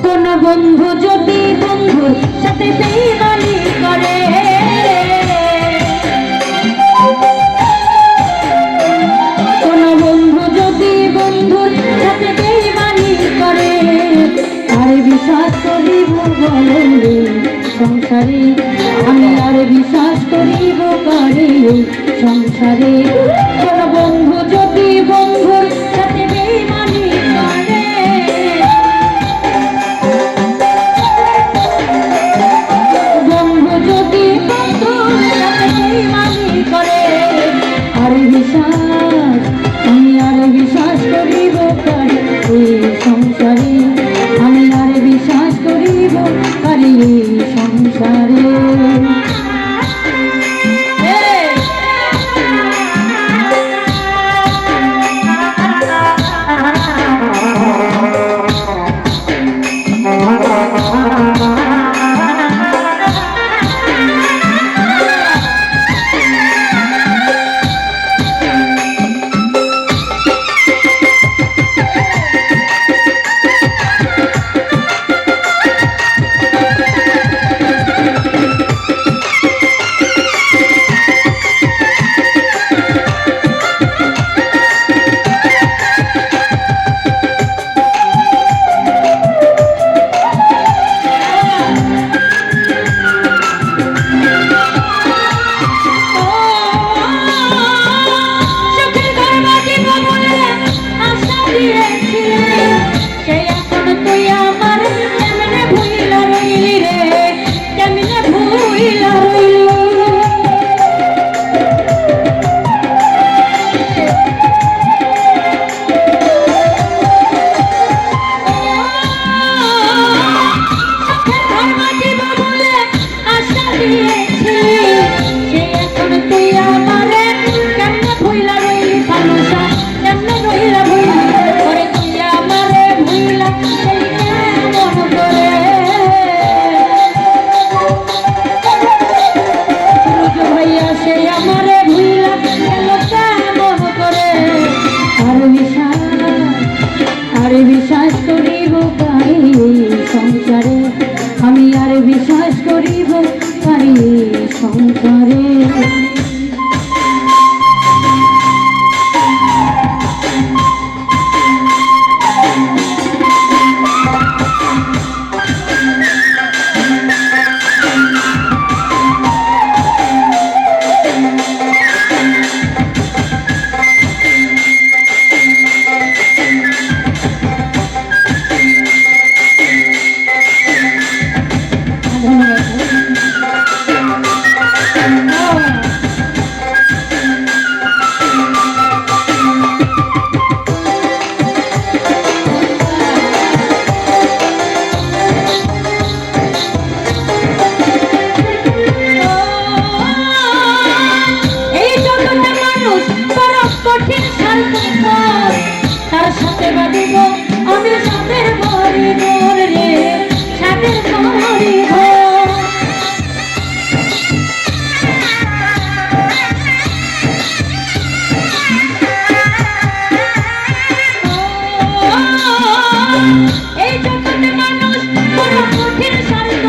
কোন বন্ধু যদি বন্ধুর সাথে বেইমানি করে, কোন বন্ধু যদি বন্ধুর সাথে বেইমানি করে, আর বিশ্বাস করিব বলে সংসারে, আমি আর বিশ্বাস করিব করে সংসারে। কোন বন্ধু যদি বন্ধুর সাথে বেইমানি করে, বন্ধু যদি বন্ধুর সাথে বেইমানি করে, আর বিশ্বাস আমি আর বিশ্বাস করিব করে সংসারে, আমি আর বিশ্বাস করিব করে সংসারে। বিশ্বাস করিব পারি সংসারে, আমি আর বিশ্বাস করিব পারি সংসারে। তার সাথে বাঁধিব আমি সাথের বাড়ি ঘর রে, সাথের বাড়ি ঘর। এই জগতে মানুষ বড় কঠিন স্বার্থ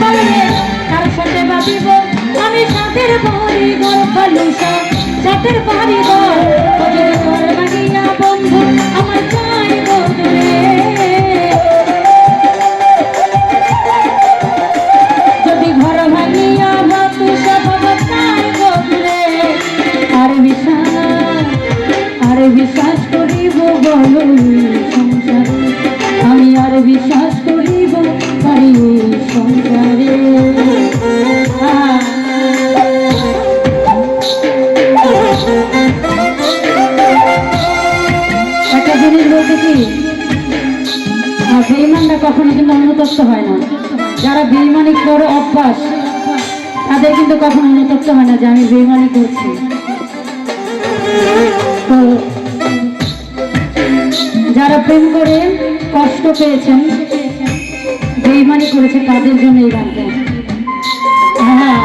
করে, তার সাথে বাঁধিব আমি সাথের বাড়ি ঘর, ফালুসা সাথের বাড়ি ঘর। বন্ধু আমার চাইব দূরে, যদি ঘর ভাঙিয়া বাতুসা বাবা চাইব দূরে, আর বিশ্বাস করিব বলো সংসারে, আমি আর বিশ্বাস করিব পারি সংসারে। বেঈমানরা কখনো কিন্তু অনুতপ্ত হয় না, যারা বেঈমানি করে অভ্যাস তাদের কিন্তু কখনো অনুতপ্ত হয় না যে আমি বেঈমানি করছি। তো যারা প্রেম করে কষ্ট পেয়েছেন, বেঈমানি করেছে, তাদের জন্য এই গানটা। হ্যাঁ,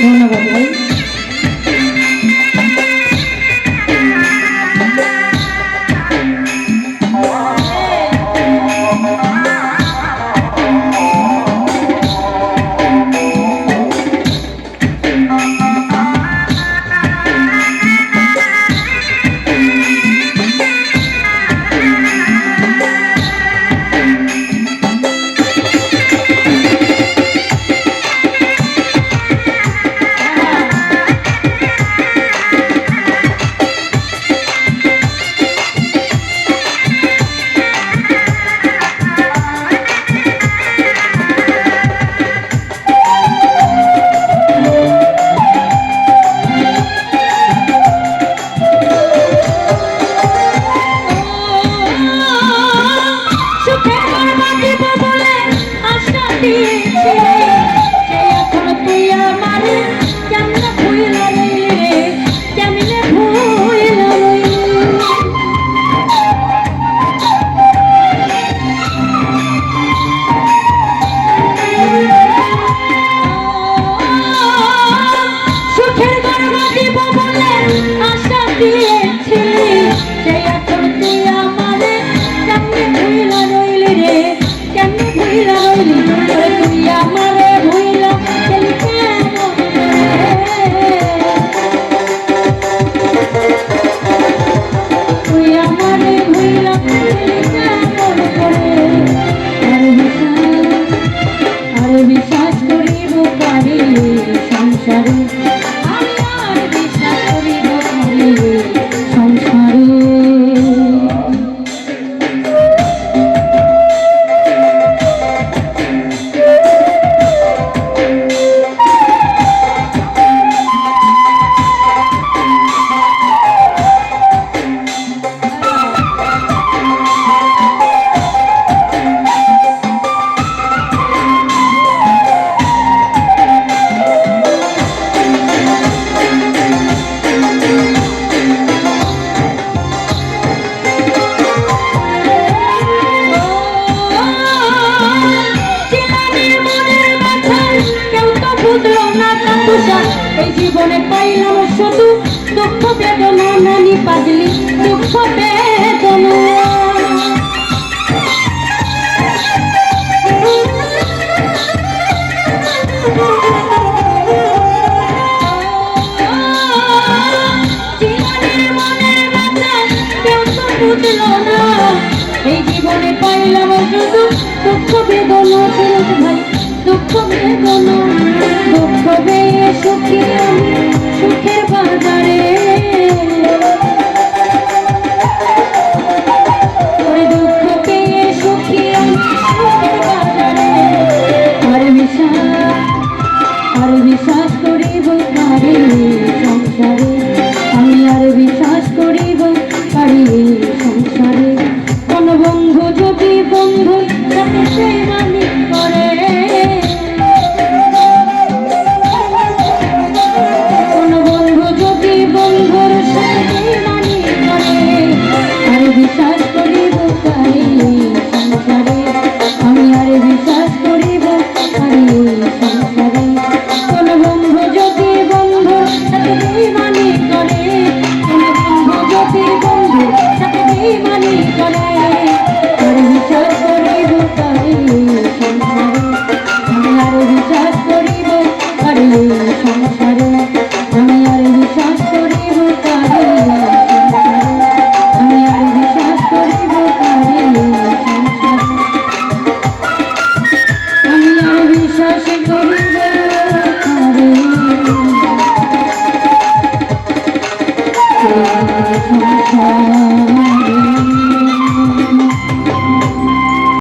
ধন্যবাদ ভাই। আমি আর বিশ্বাস করিব কারে সংসারে। এই জীবনে পাইলাম শুধু দুঃখ বেদনা, নানি পাগলি দুঃখ বেদনা। এই জীবনে পাইলাম শুধু দুঃখ বেদনা, ভাই দুঃখ বেদনা। দুঃখ পেয়ে সুখী আমি সুখের বাজারে, দুঃখ পেয়ে সুখী আমি সুখের বাজারে। আর বিশ্বাস করিব কারে সংসারে, আমি আর বিশ্বাস করিব কারে সংসারে। কোন বন্ধু যদি বন্ধুর সাথে বেইমানি করে, কোন বন্ধু যদি বন্ধুর সাথে বেইমানি করে, আর বিশ্বাস করিব কারে সংসারে, আমি আর বিশ্বাস করিব কারে সংসারে। কোন বন্ধু যদি বন্ধুর সাথে বেইমানি করে, কোন বন্ধু যদি বন্ধুর সাথে বেইমানি করে, আর বিশ্বাস করিব কারে সংসারে, আমি আর বিশ্বাস করিব কারে সংসারে, আমি আর বিশ্বাস করিব কারে সংসারে, আমি আর বিশ্বাস করিব কারে সংসারে, আমি আর বিশ্বাস করি